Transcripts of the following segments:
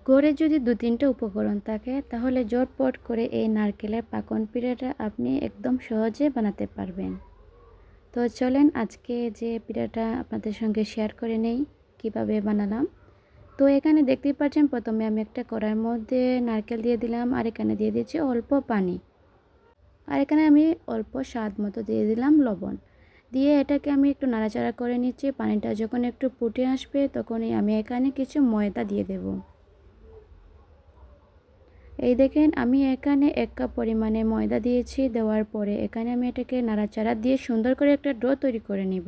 ঘরে যদি 2-3টা উপকরণ থাকে তাহলে ঝটপট করে এই নারকেলের পাকন পিঠাটা আপনি একদম সহজে বানাতে পারবেন। তো চলেন আজকে যে পিঠাটা আপনাদের সঙ্গে শেয়ার করে নেই কিভাবে বানালাম। তো এখানে দেখতেই পাচ্ছেন প্রথমে আমি একটা কড়াইয়ের মধ্যে নারকেল দিয়ে দিলাম, আর এখানে দিয়ে দিচ্ছি অল্প পানি, আর এখানে আমি অল্প স্বাদ মতো দিয়ে দিলাম লবণ। দিয়ে এটাকে আমি একটু নাড়াচাড়া করে নিচ্ছি। পানিটা যখন একটু ফুটে আসবে তখনই আমি এখানে কিছু ময়দা দিয়ে দেব। এই দেখেন আমি এখানে 1 কাপ পরিমাণে ময়দা দিয়েছি। দেওয়ার পরে এখানে আমি এটাকে নাড়াচাড়া দিয়ে সুন্দর করে একটা ডো তৈরি করে নিব।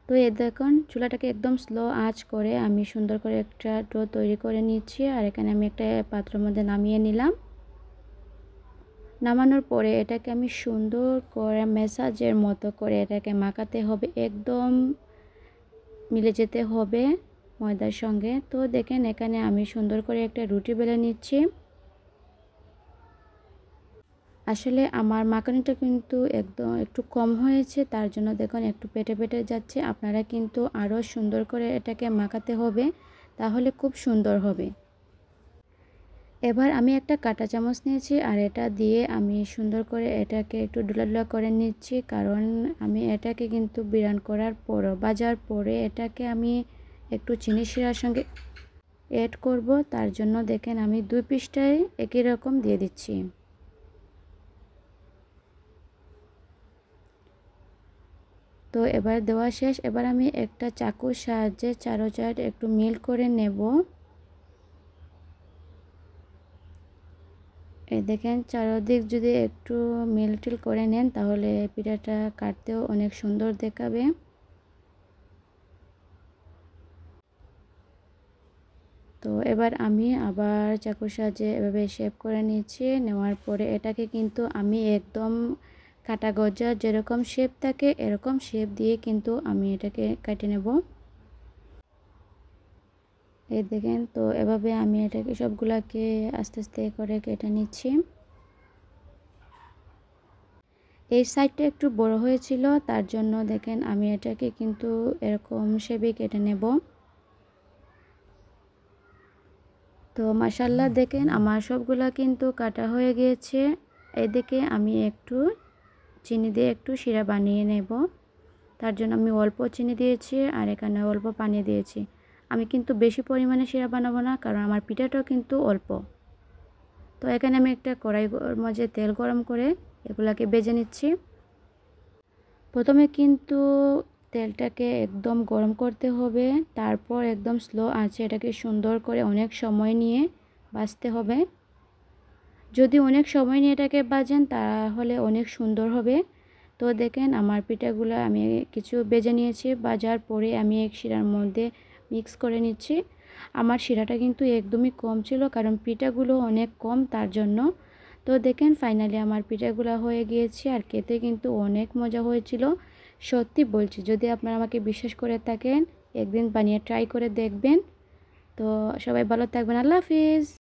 তো এই দেখুন চুলাটাকে একদম স্লো আঁচ করে আমি সুন্দর করে একটা ডো তৈরি করে নিচ্ছি। আর এখানে আমি একটা পাত্রের মধ্যে নামিয়ে নিলাম। নামানোর পরে এটাকে আমি সুন্দর করে ম্যাসাজের মতো করে এটাকে মাখাতে হবে, একদম মিলে যেতে হবে ময়দার সঙ্গে। তো দেখেন এখানে আমি সুন্দর করে একটা রুটি বেলে নিচ্ছি। আসলে আমার মাখানিটা কিন্তু একদম একটু কম হয়েছে, তার জন্য দেখুন একটু পেটে পেটে যাচ্ছে। আপনারা কিন্তু আরও সুন্দর করে এটাকে মাখাতে হবে, তাহলে খুব সুন্দর হবে। এবার আমি একটা কাঁটা চামচ নিয়েছি, আর এটা দিয়ে আমি সুন্দর করে এটাকে একটু ডুলা করে নিচ্ছি, কারণ আমি এটাকে কিন্তু বিরান করার পরও ভাজার পরে এটাকে আমি একটু চিনি শিরার সঙ্গে অ্যাড করব। তার জন্য দেখেন আমি 2 পিসটাই একই রকম দিয়ে দিচ্ছি। তো এবার দেওয়া শেষ। এবার আমি একটা চাকুর সাহায্যে চারোচার একটু মিল করে নেব। এই দেখেন চারদিক যদি একটু মিল টিল করে নেন তাহলে পিঠাটা কাটতেও অনেক সুন্দর দেখাবে। তো এবার আমি আবার চাকুর সাহায্যে এভাবে শেপ করে নিচ্ছি। নেওয়ার পরে এটাকে কিন্তু আমি একদম কাটা গজা যেরকম শেপ থাকে এরকম শেপ দিয়ে কিন্তু আমি এটাকে কেটে নেব। এই দেখেন তো এভাবে আমি এটাকে সবগুলাকে আস্তে আস্তে করে কেটে নিচ্ছি। এই সাইডটা একটু বড় হয়েছিল, তার জন্য দেখেন আমি এটাকে কিন্তু এরকম শেপে কেটে নেব। তো মাশাআল্লাহ দেখেন আমার সবগুলা কিন্তু কাটা হয়ে গিয়েছে। এদিকে আমি একটু চিনি দিয়ে একটু শিরা বানিয়ে নেব। তার জন্য আমি অল্প চিনি দিয়েছি, আর এখানে অল্প পানি দিয়েছি। আমি কিন্তু বেশি পরিমাণে শিরা বানাবো না, কারণ আমার পিঠাটাও কিন্তু অল্প। তো এখানে আমি একটা কড়াই মাঝে তেল গরম করে এগুলাকে ভেজে নিচ্ছি। প্রথমে কিন্তু তেলটাকে একদম গরম করতে হবে, তারপর একদম স্লো আঁচে এটাকে সুন্দর করে অনেক সময় নিয়ে ভাজতে হবে। যদি অনেক সময় নিয়ে এটাকে ভাজেন তাহলে অনেক সুন্দর হবে। তো দেখেন আমার পিঠাগুলো আমি কিছু ভেজে নিয়েছি। ভাজার পরে আমি এক শিরার মধ্যে মিক্স করে নিচ্ছি। আমার শিরাটা কিন্তু একদমই কম ছিল, কারণ পিঠাগুলো অনেক কম, তার জন্য। তো দেখেন ফাইনালি আমার পিঠাগুলো হয়ে গিয়েছে, আর খেতে কিন্তু অনেক মজা হয়েছিল। সত্যি বলছি, যদি আপনারা আমাকে বিশ্বাস করে থাকেন একদিন বানিয়ে ট্রাই করে দেখবেন। তো সবাই ভালো থাকবেন। আল্লাহ হাফিজ।